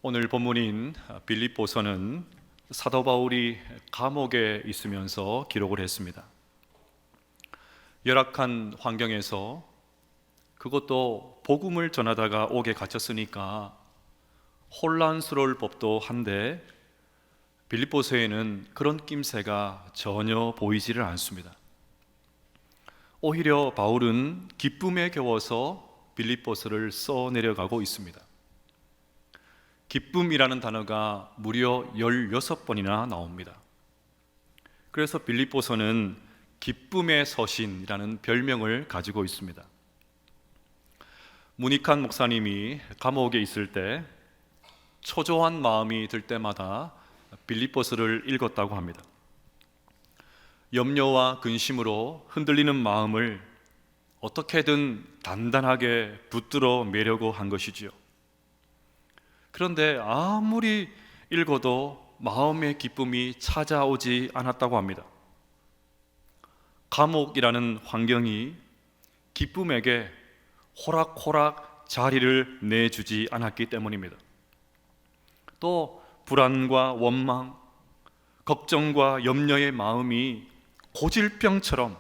오늘 본문인 빌립보서는 사도 바울이 감옥에 있으면서 기록을 했습니다. 열악한 환경에서, 그것도 복음을 전하다가 옥에 갇혔으니까 혼란스러울 법도 한데, 빌립보서에는 그런 낌새가 전혀 보이지를 않습니다. 오히려 바울은 기쁨에 겨워서 빌립보서를 써내려가고 있습니다. 기쁨이라는 단어가 무려 16번이나 나옵니다. 그래서 빌립보서는 기쁨의 서신이라는 별명을 가지고 있습니다. 문익한 목사님이 감옥에 있을 때 초조한 마음이 들 때마다 빌립보서를 읽었다고 합니다. 염려와 근심으로 흔들리는 마음을 어떻게든 단단하게 붙들어 매려고 한 것이지요. 그런데 아무리 읽어도 마음의 기쁨이 찾아오지 않았다고 합니다. 감옥이라는 환경이 기쁨에게 호락호락 자리를 내주지 않았기 때문입니다. 또 불안과 원망, 걱정과 염려의 마음이 고질병처럼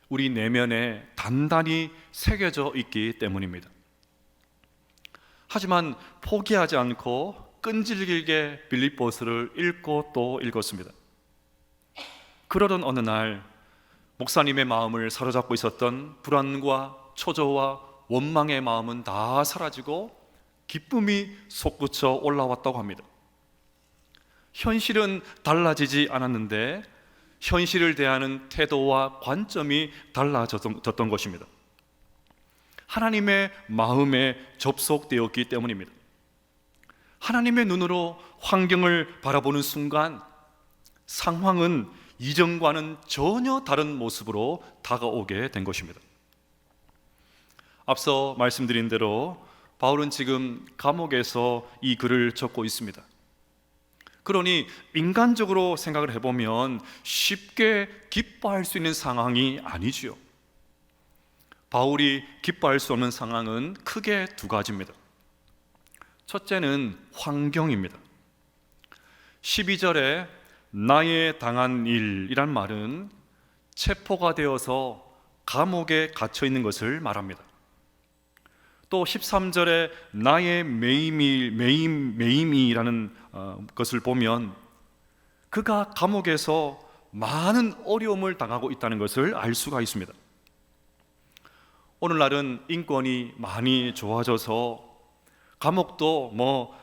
우리 내면에 단단히 새겨져 있기 때문입니다. 하지만 포기하지 않고 끈질기게 빌립보서를 읽고 또 읽었습니다. 그러던 어느 날 목사님의 마음을 사로잡고 있었던 불안과 초조와 원망의 마음은 다 사라지고 기쁨이 솟구쳐 올라왔다고 합니다. 현실은 달라지지 않았는데 현실을 대하는 태도와 관점이 달라졌던 것입니다. 하나님의 마음에 접속되었기 때문입니다. 하나님의 눈으로 환경을 바라보는 순간 상황은 이전과는 전혀 다른 모습으로 다가오게 된 것입니다. 앞서 말씀드린 대로 바울은 지금 감옥에서 이 글을 적고 있습니다. 그러니 인간적으로 생각을 해보면 쉽게 기뻐할 수 있는 상황이 아니지요. 바울이 기뻐할 수 없는 상황은 크게 두 가지입니다. 첫째는 환경입니다. 12절에 나의 당한 일이란 말은 체포가 되어서 감옥에 갇혀 있는 것을 말합니다. 또 13절에 나의 매임이라는 것을 보면 그가 감옥에서 많은 어려움을 당하고 있다는 것을 알 수가 있습니다. 오늘날은 인권이 많이 좋아져서 감옥도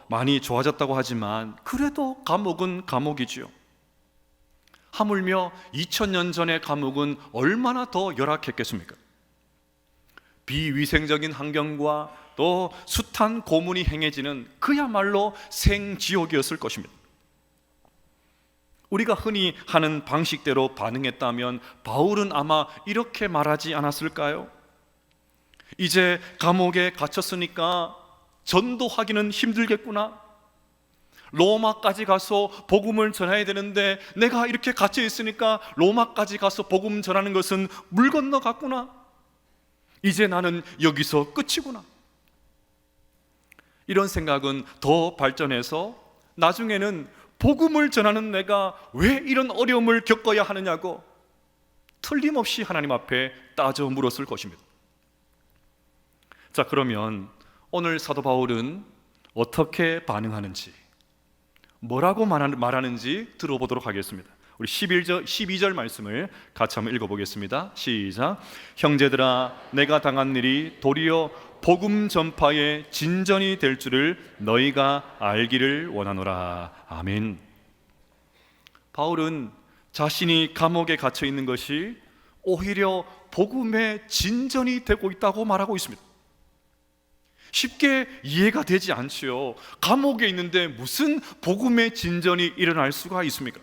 많이 좋아졌다고 하지만 그래도 감옥은 감옥이지요. 하물며 2000년 전의 감옥은 얼마나 더 열악했겠습니까? 비위생적인 환경과 또 숱한 고문이 행해지는 그야말로 생지옥이었을 것입니다. 우리가 흔히 하는 방식대로 반응했다면 바울은 아마 이렇게 말하지 않았을까요? 이제 감옥에 갇혔으니까 전도하기는 힘들겠구나. 로마까지 가서 복음을 전해야 되는데 내가 이렇게 갇혀 있으니까 로마까지 가서 복음 전하는 것은 물 건너갔구나. 이제 나는 여기서 끝이구나. 이런 생각은 더 발전해서 나중에는 복음을 전하는 내가 왜 이런 어려움을 겪어야 하느냐고 틀림없이 하나님 앞에 따져 물었을 것입니다. 자, 그러면 오늘 사도 바울은 어떻게 반응하는지, 뭐라고 말하는지 들어보도록 하겠습니다. 우리 12절 말씀을 같이 한번 읽어보겠습니다. 시작. 형제들아, 내가 당한 일이 도리어 복음 전파의 진전이 될 줄을 너희가 알기를 원하노라. 아멘. 바울은 자신이 감옥에 갇혀 있는 것이 오히려 복음의 진전이 되고 있다고 말하고 있습니다. 쉽게 이해가 되지 않지요. 감옥에 있는데 무슨 복음의 진전이 일어날 수가 있습니까?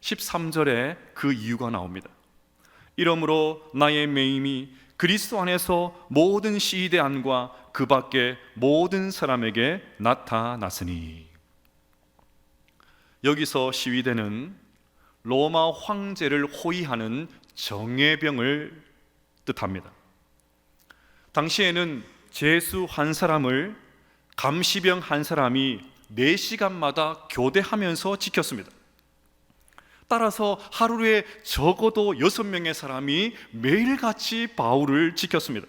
13절에 그 이유가 나옵니다. 이러므로 나의 매임이 그리스도 안에서 모든 시위대 안과 그 밖에 모든 사람에게 나타났으니. 여기서 시위대는 로마 황제를 호위하는 정예병을 뜻합니다. 당시에는 죄수 한 사람을 감시병 한 사람이 4시간마다 교대하면서 지켰습니다. 따라서 하루에 적어도 6명의 사람이 매일같이 바울을 지켰습니다.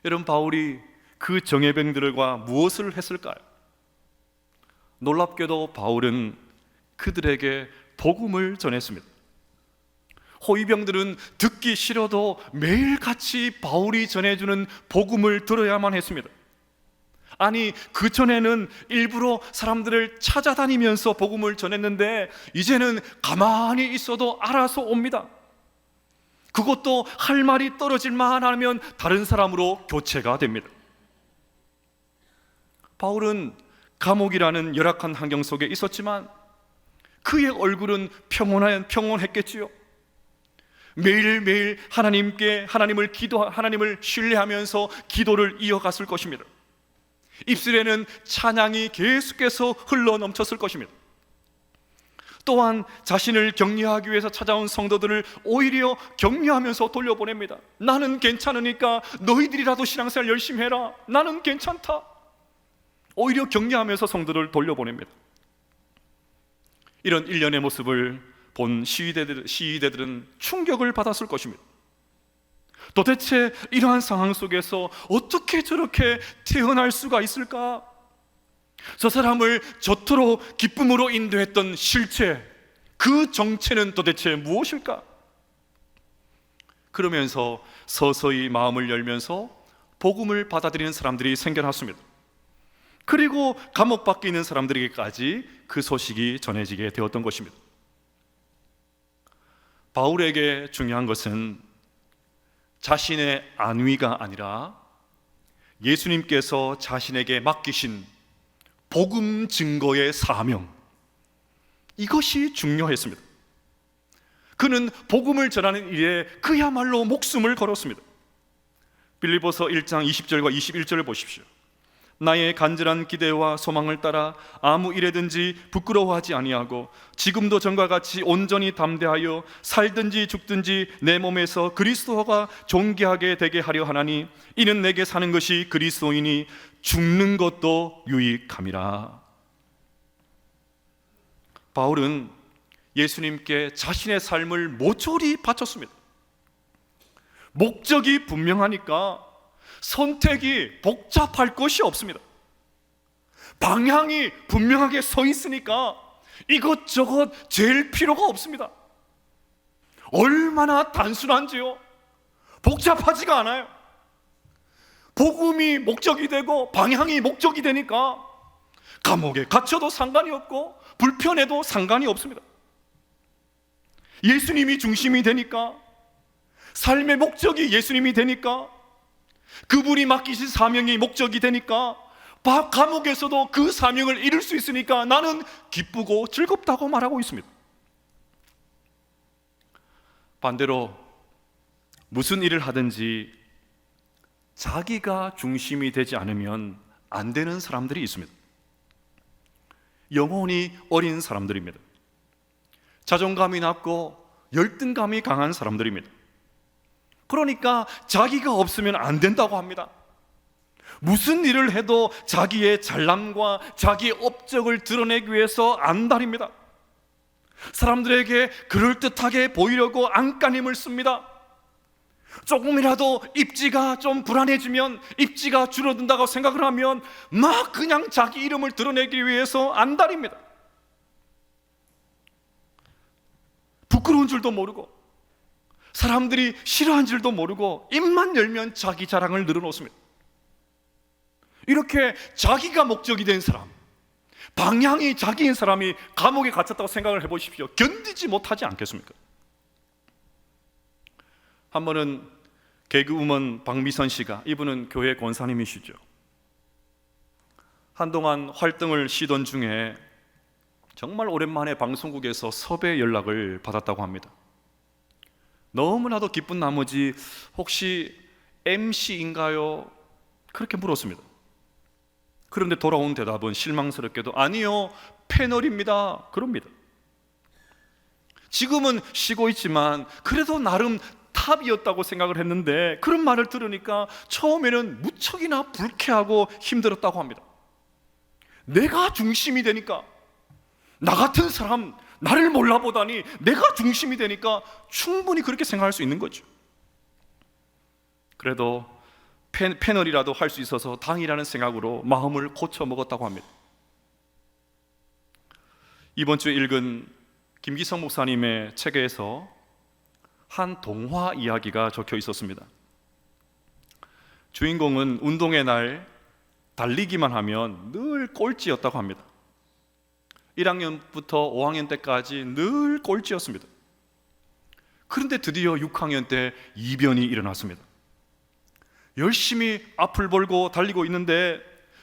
여러분, 바울이 그 정예병들과 무엇을 했을까요? 놀랍게도 바울은 그들에게 복음을 전했습니다. 호위병들은 듣기 싫어도 매일같이 바울이 전해주는 복음을 들어야만 했습니다. 아니, 그 전에는 일부러 사람들을 찾아다니면서 복음을 전했는데 이제는 가만히 있어도 알아서 옵니다. 그것도 할 말이 떨어질만 하면 다른 사람으로 교체가 됩니다. 바울은 감옥이라는 열악한 환경 속에 있었지만 그의 얼굴은 평온했겠지요. 매일매일 하나님을 신뢰하면서 기도를 이어갔을 것입니다. 입술에는 찬양이 계속해서 흘러넘쳤을 것입니다. 또한 자신을 격려하기 위해서 찾아온 성도들을 오히려 격려하면서 돌려보냅니다. 나는 괜찮으니까 너희들이라도 신앙생활 열심히 해라. 나는 괜찮다. 오히려 격려하면서 성도들을 돌려보냅니다. 이런 일련의 모습을 본 시위대들은 충격을 받았을 것입니다. 도대체 이러한 상황 속에서 어떻게 저렇게 태어날 수가 있을까? 저 사람을 저토록 기쁨으로 인도했던 실체, 그 정체는 도대체 무엇일까? 그러면서 서서히 마음을 열면서 복음을 받아들이는 사람들이 생겨났습니다. 그리고 감옥 밖에 있는 사람들에게까지 그 소식이 전해지게 되었던 것입니다. 바울에게 중요한 것은 자신의 안위가 아니라 예수님께서 자신에게 맡기신 복음 증거의 사명, 이것이 중요했습니다. 그는 복음을 전하는 일에 그야말로 목숨을 걸었습니다. 빌립보서 1장 20절과 21절을 보십시오. 나의 간절한 기대와 소망을 따라 아무 일에든지 부끄러워하지 아니하고 지금도 전과 같이 온전히 담대하여 살든지 죽든지 내 몸에서 그리스도가 존귀하게 되게 하려 하나니 이는 내게 사는 것이 그리스도이니 죽는 것도 유익함이라. 바울은 예수님께 자신의 삶을 모조리 바쳤습니다. 목적이 분명하니까 선택이 복잡할 것이 없습니다. 방향이 분명하게 서 있으니까 이것저것 잴 필요가 없습니다. 얼마나 단순한지요. 복잡하지가 않아요. 복음이 목적이 되고 방향이 목적이 되니까 감옥에 갇혀도 상관이 없고 불편해도 상관이 없습니다. 예수님이 중심이 되니까, 삶의 목적이 예수님이 되니까, 그분이 맡기신 사명이 목적이 되니까, 감옥에서도 그 사명을 이룰 수 있으니까 나는 기쁘고 즐겁다고 말하고 있습니다. 반대로 무슨 일을 하든지 자기가 중심이 되지 않으면 안 되는 사람들이 있습니다. 영혼이 어린 사람들입니다. 자존감이 낮고 열등감이 강한 사람들입니다. 그러니까 자기가 없으면 안 된다고 합니다. 무슨 일을 해도 자기의 잘남과 자기의 업적을 드러내기 위해서 안달입니다. 사람들에게 그럴듯하게 보이려고 안간힘을 씁니다. 조금이라도 입지가 좀 불안해지면, 입지가 줄어든다고 생각을 하면 막 그냥 자기 이름을 드러내기 위해서 안달입니다. 부끄러운 줄도 모르고 사람들이 싫어한 줄도 모르고 입만 열면 자기 자랑을 늘어놓습니다. 이렇게 자기가 목적이 된 사람, 방향이 자기인 사람이 감옥에 갇혔다고 생각을 해보십시오. 견디지 못하지 않겠습니까? 한 번은 개그우먼 박미선 씨가, 이분은 교회 권사님이시죠, 한동안 활동을 쉬던 중에 정말 오랜만에 방송국에서 섭외 연락을 받았다고 합니다. 너무나도 기쁜 나머지 혹시 MC인가요? 그렇게 물었습니다. 그런데 돌아온 대답은 실망스럽게도 아니요, 패널입니다. 그럽니다. 지금은 쉬고 있지만 그래도 나름 탑이었다고 생각을 했는데 그런 말을 들으니까 처음에는 무척이나 불쾌하고 힘들었다고 합니다. 내가 중심이 되니까, 나 같은 사람, 나를 몰라보다니 내가 중심이 되니까 충분히 그렇게 생각할 수 있는 거죠. 그래도 패널이라도 할 수 있어서 다행이라는 생각으로 마음을 고쳐 먹었다고 합니다. 이번 주에 읽은 김기성 목사님의 책에서 한 동화 이야기가 적혀 있었습니다. 주인공은 운동의 날 달리기만 하면 늘 꼴찌였다고 합니다. 1학년부터 5학년 때까지 늘 꼴찌였습니다. 그런데 드디어 6학년 때 이변이 일어났습니다. 열심히 앞을 벌고 달리고 있는데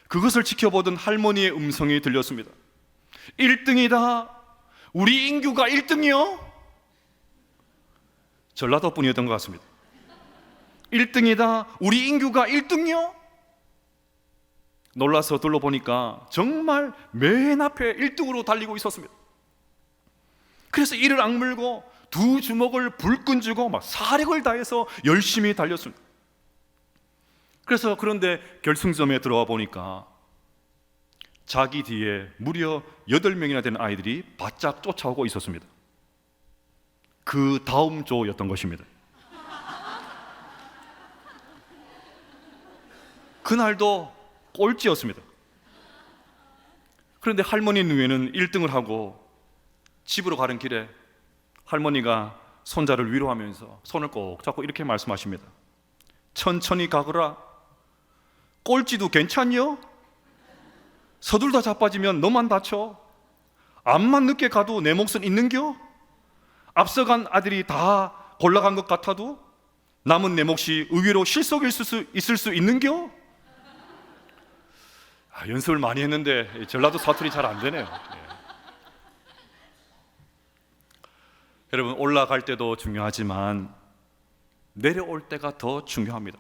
그것을 지켜보던 할머니의 음성이 들렸습니다. 1등이다. 우리 인규가 1등이요? 전라도 분이었던 것 같습니다. 1등이다. 우리 인규가 1등이요? 놀라서 둘러보니까 정말 맨 앞에 1등으로 달리고 있었습니다. 그래서 이를 악물고 두 주먹을 불끈 쥐고 막 사력을 다해서 열심히 달렸습니다. 그런데 결승점에 들어와 보니까 자기 뒤에 무려 8명이나 되는 아이들이 바짝 쫓아오고 있었습니다. 그 다음 조였던 것입니다. 그날도 꼴찌였습니다. 그런데 할머니 눈에는 1등을 하고 집으로 가는 길에 할머니가 손자를 위로하면서 손을 꼭 잡고 이렇게 말씀하십니다. 천천히 가거라. 꼴찌도 괜찮요? 서둘다 자빠지면 너만 다쳐. 암만 늦게 가도 내 몫은 있는겨? 앞서간 아들이 다 골라간 것 같아도 남은 내 몫이 의외로 실속일 있을 수 있는겨? 연습을 많이 했는데 전라도 사투리 잘 안 되네요. 여러분, 올라갈 때도 중요하지만 내려올 때가 더 중요합니다.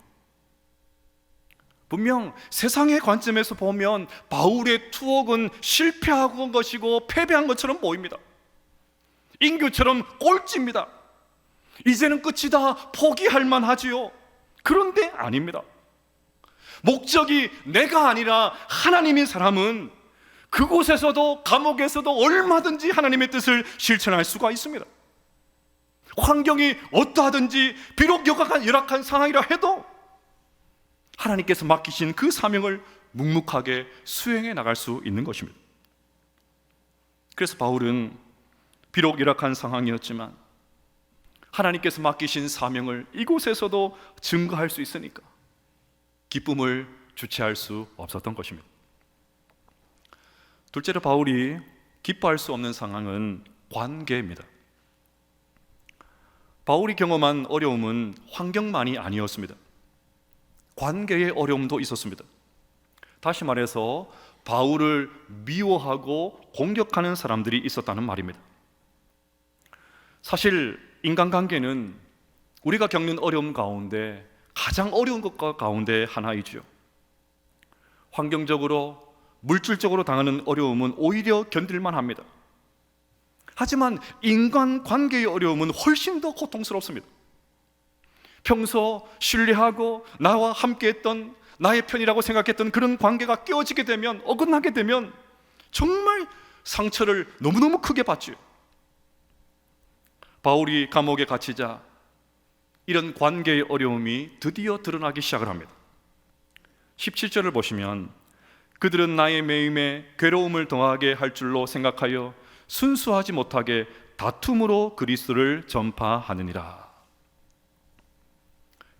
분명 세상의 관점에서 보면 바울의 투옥은 실패한 것이고 패배한 것처럼 보입니다. 인규처럼 꼴찌입니다. 이제는 끝이다, 포기할 만하지요. 그런데 아닙니다. 목적이 내가 아니라 하나님인 사람은 그곳에서도 감옥에서도 얼마든지 하나님의 뜻을 실천할 수가 있습니다. 환경이 어떠하든지 비록 열악한 상황이라 해도 하나님께서 맡기신 그 사명을 묵묵하게 수행해 나갈 수 있는 것입니다. 그래서 바울은 비록 열악한 상황이었지만 하나님께서 맡기신 사명을 이곳에서도 증거할 수 있으니까 기쁨을 주체할 수 없었던 것입니다. 둘째로 바울이 기뻐할 수 없는 상황은 관계입니다. 바울이 경험한 어려움은 환경만이 아니었습니다. 관계의 어려움도 있었습니다. 다시 말해서 바울을 미워하고 공격하는 사람들이 있었다는 말입니다. 사실 인간관계는 우리가 겪는 어려움 가운데 가장 어려운 것 가운데 하나이죠. 환경적으로, 물질적으로 당하는 어려움은 오히려 견딜만 합니다. 하지만 인간관계의 어려움은 훨씬 더 고통스럽습니다. 평소 신뢰하고 나와 함께했던, 나의 편이라고 생각했던 그런 관계가 깨어지게 되면, 어긋나게 되면 정말 상처를 너무너무 크게 받죠. 바울이 감옥에 갇히자 이런 관계의 어려움이 드디어 드러나기 시작을 합니다. 17절을 보시면 그들은 나의 매임에 괴로움을 더하게 할 줄로 생각하여 순수하지 못하게 다툼으로 그리스도를 전파하느니라.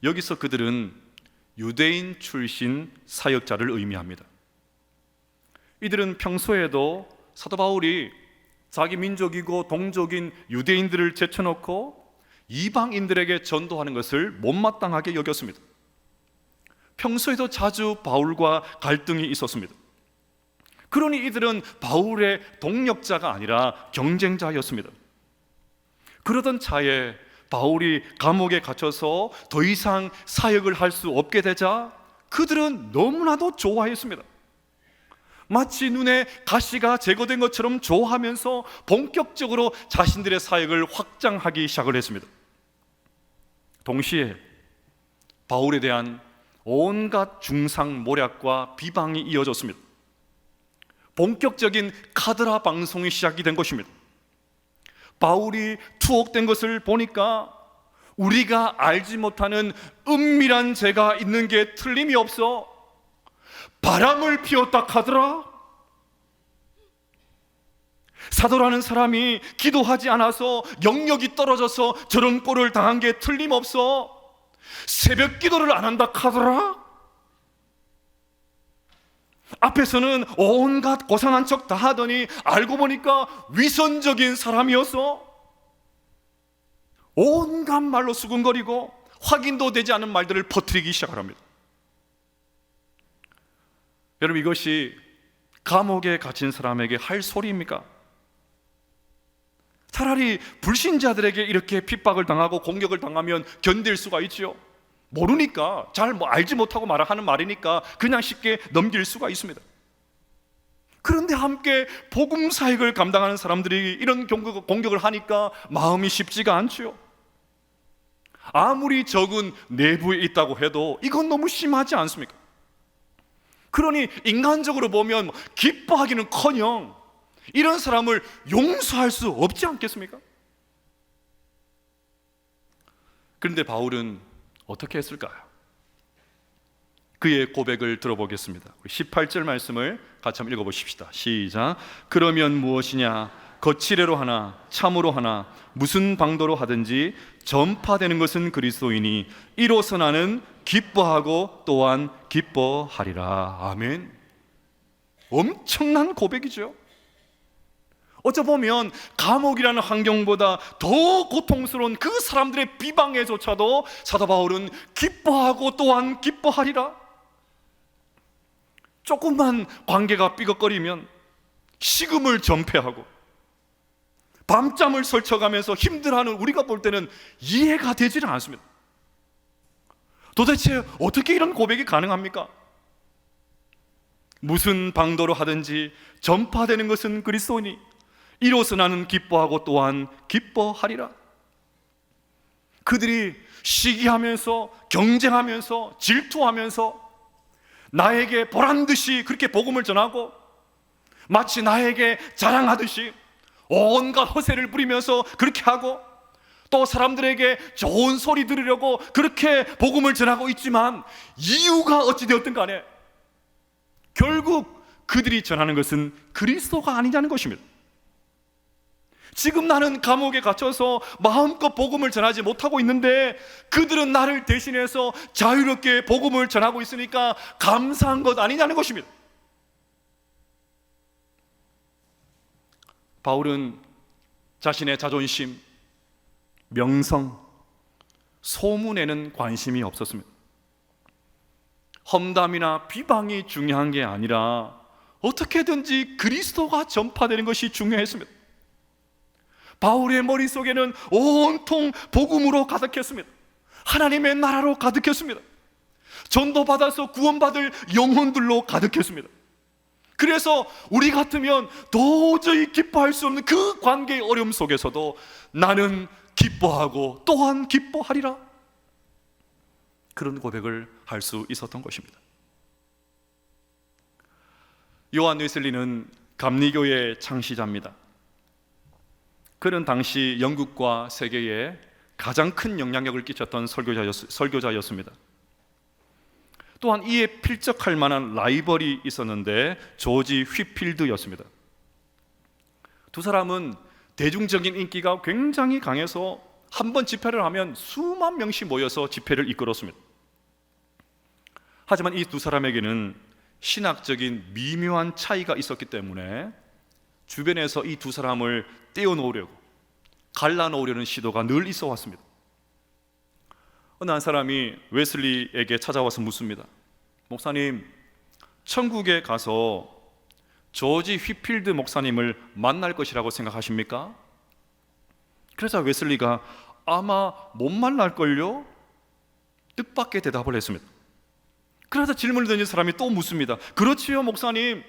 여기서 그들은 유대인 출신 사역자를 의미합니다. 이들은 평소에도 사도 바울이 자기 민족이고 동족인 유대인들을 제쳐놓고 이방인들에게 전도하는 것을 못마땅하게 여겼습니다. 평소에도 자주 바울과 갈등이 있었습니다. 그러니 이들은 바울의 동력자가 아니라 경쟁자였습니다. 그러던 차에 바울이 감옥에 갇혀서 더 이상 사역을 할 수 없게 되자 그들은 너무나도 좋아했습니다. 마치 눈에 가시가 제거된 것처럼 좋아하면서 본격적으로 자신들의 사역을 확장하기 시작을 했습니다. 동시에 바울에 대한 온갖 중상모략과 비방이 이어졌습니다. 본격적인 카드라 방송이 시작이 된 것입니다. 바울이 투옥된 것을 보니까 우리가 알지 못하는 은밀한 죄가 있는 게 틀림이 없어. 바람을 피웠다 카더라. 사도라는 사람이 기도하지 않아서 영역이 떨어져서 저런 꼴을 당한 게 틀림없어. 새벽 기도를 안 한다 카더라. 앞에서는 온갖 고상한 척 다 하더니 알고 보니까 위선적인 사람이어서 온갖 말로 수군거리고 확인도 되지 않은 말들을 퍼뜨리기 시작합니다. 여러분, 이것이 감옥에 갇힌 사람에게 할 소리입니까? 차라리 불신자들에게 이렇게 핍박을 당하고 공격을 당하면 견딜 수가 있지요. 모르니까, 잘 알지 못하고 하는 말이니까 그냥 쉽게 넘길 수가 있습니다. 그런데 함께 복음 사역을 감당하는 사람들이 이런 공격을 하니까 마음이 쉽지가 않지요. 아무리 적은 내부에 있다고 해도 이건 너무 심하지 않습니까? 그러니 인간적으로 보면 기뻐하기는커녕 이런 사람을 용서할 수 없지 않겠습니까? 그런데 바울은 어떻게 했을까요? 그의 고백을 들어보겠습니다. 18절 말씀을 같이 한번 읽어보십시다. 시작. 그러면 무엇이냐? 거칠애로 하나 참으로 하나 무슨 방도로 하든지 전파되는 것은 그리스도이니 이로써 나는 기뻐하고 또한 기뻐하리라. 아멘. 엄청난 고백이죠. 어쩌보면 감옥이라는 환경보다 더 고통스러운 그 사람들의 비방에조차도 사도 바울은 기뻐하고 또한 기뻐하리라. 조금만 관계가 삐걱거리면 식음을 전폐하고 밤잠을 설쳐가면서 힘들어하는 우리가 볼 때는 이해가 되지는 않습니다. 도대체 어떻게 이런 고백이 가능합니까? 무슨 방도로 하든지 전파되는 것은 그리스도니 이로써 나는 기뻐하고 또한 기뻐하리라. 그들이 시기하면서 경쟁하면서 질투하면서 나에게 보란듯이 그렇게 복음을 전하고 마치 나에게 자랑하듯이 온갖 허세를 부리면서 그렇게 하고 또 사람들에게 좋은 소리 들으려고 그렇게 복음을 전하고 있지만 이유가 어찌되었든 간에 결국 그들이 전하는 것은 그리스도가 아니냐는 것입니다. 지금 나는 감옥에 갇혀서 마음껏 복음을 전하지 못하고 있는데 그들은 나를 대신해서 자유롭게 복음을 전하고 있으니까 감사한 것 아니냐는 것입니다. 바울은 자신의 자존심, 명성, 소문에는 관심이 없었습니다. 험담이나 비방이 중요한 게 아니라 어떻게든지 그리스도가 전파되는 것이 중요했습니다. 바울의 머릿속에는 온통 복음으로 가득했습니다. 하나님의 나라로 가득했습니다. 전도받아서 구원받을 영혼들로 가득했습니다. 그래서 우리 같으면 도저히 기뻐할 수 없는 그 관계의 어려움 속에서도 나는 기뻐하고 또한 기뻐하리라, 그런 고백을 할 수 있었던 것입니다. 요한 웨슬리는 감리교의 창시자입니다. 그는 당시 영국과 세계에 가장 큰 영향력을 끼쳤던 설교자였습니다. 또한 이에 필적할 만한 라이벌이 있었는데 조지 휘필드였습니다. 두 사람은 대중적인 인기가 굉장히 강해서 한 번 집회를 하면 수만 명씩 모여서 집회를 이끌었습니다. 하지만 이 두 사람에게는 신학적인 미묘한 차이가 있었기 때문에 주변에서 이 두 사람을 떼어놓으려고 갈라놓으려는 시도가 늘 있어 왔습니다. 어느 한 사람이 웨슬리에게 찾아와서 묻습니다. 목사님, 천국에 가서 조지 휘필드 목사님을 만날 것이라고 생각하십니까? 그래서 웨슬리가 아마 못 만날걸요? 뜻밖의 대답을 했습니다. 그래서 질문을 던진 사람이 또 묻습니다. 그렇지요 목사님,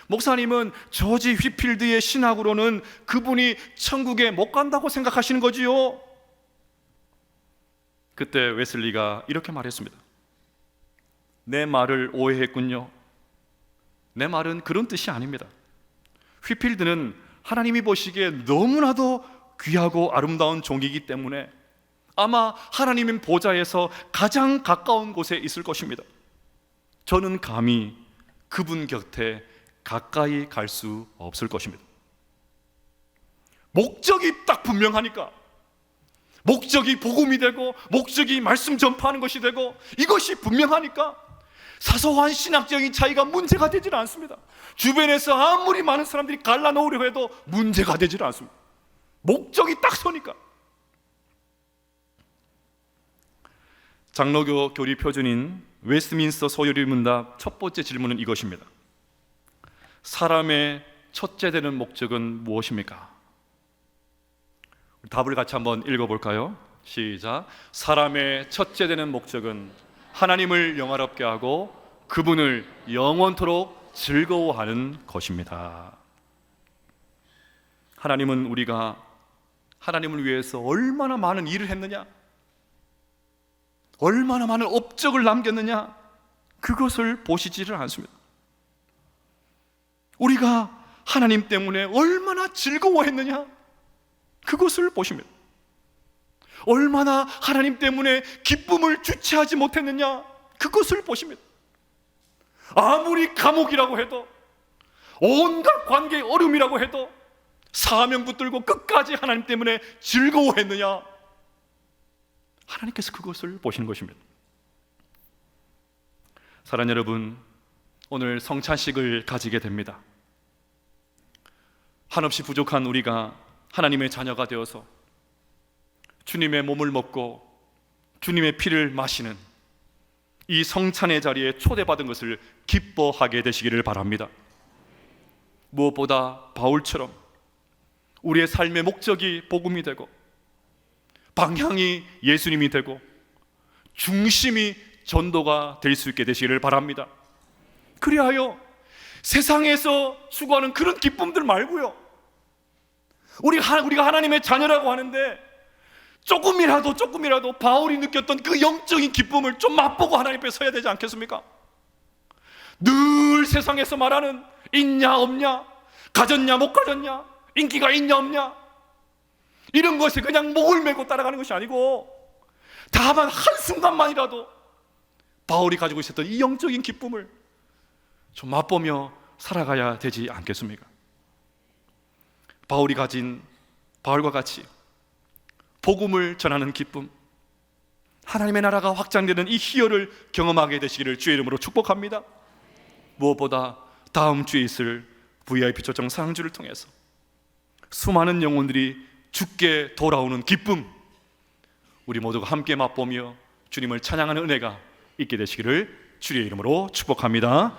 목사님은 조지 휘필드의 신학으로는 그분이 천국에 못 간다고 생각하시는 거지요? 그때 웨슬리가 이렇게 말했습니다. 내 말을 오해했군요. 내 말은 그런 뜻이 아닙니다. 휘필드는 하나님이 보시기에 너무나도 귀하고 아름다운 종이기 때문에 아마 하나님의 보좌에서 가장 가까운 곳에 있을 것입니다. 저는 감히 그분 곁에 가까이 갈 수 없을 것입니다. 목적이 딱 분명하니까, 목적이 복음이 되고 목적이 말씀 전파하는 것이 되고 이것이 분명하니까 사소한 신학적인 차이가 문제가 되질 않습니다. 주변에서 아무리 많은 사람들이 갈라놓으려 해도 문제가 되질 않습니다. 목적이 딱 서니까. 장로교 교리 표준인 웨스트민스터 소요리 문답 첫 번째 질문은 이것입니다. 사람의 첫째 되는 목적은 무엇입니까? 답을 같이 한번 읽어볼까요? 시작. 사람의 첫째 되는 목적은 하나님을 영화롭게 하고 그분을 영원토록 즐거워하는 것입니다. 하나님은 우리가 하나님을 위해서 얼마나 많은 일을 했느냐, 얼마나 많은 업적을 남겼느냐, 그것을 보시지를 않습니다. 우리가 하나님 때문에 얼마나 즐거워했느냐, 그것을 보십니다. 얼마나 하나님 때문에 기쁨을 주체하지 못했느냐, 그것을 보십니다. 아무리 감옥이라고 해도, 온갖 관계의 어려움이라고 해도 사명 붙들고 끝까지 하나님 때문에 즐거워했느냐, 하나님께서 그것을 보시는 것입니다. 사랑하는 여러분, 오늘 성찬식을 가지게 됩니다. 한없이 부족한 우리가 하나님의 자녀가 되어서 주님의 몸을 먹고 주님의 피를 마시는 이 성찬의 자리에 초대받은 것을 기뻐하게 되시기를 바랍니다. 무엇보다 바울처럼 우리의 삶의 목적이 복음이 되고 방향이 예수님이 되고 중심이 전도가 될 수 있게 되시기를 바랍니다. 그리하여 세상에서 추구하는 그런 기쁨들 말고요, 우리가 하나님의 자녀라고 하는데 조금이라도 바울이 느꼈던 그 영적인 기쁨을 좀 맛보고 하나님 앞에 서야 되지 않겠습니까? 늘 세상에서 말하는 있냐 없냐, 가졌냐 못 가졌냐, 인기가 있냐 없냐, 이런 것에 그냥 목을 메고 따라가는 것이 아니고 다만 한순간만이라도 바울이 가지고 있었던 이 영적인 기쁨을 좀 맛보며 살아가야 되지 않겠습니까? 바울과 같이 복음을 전하는 기쁨, 하나님의 나라가 확장되는 이 희열을 경험하게 되시기를 주의 이름으로 축복합니다. 무엇보다 다음 주에 있을 VIP 초청 상주를 통해서 수많은 영혼들이 주께 돌아오는 기쁨, 우리 모두가 함께 맛보며 주님을 찬양하는 은혜가 있게 되시기를 주의 이름으로 축복합니다.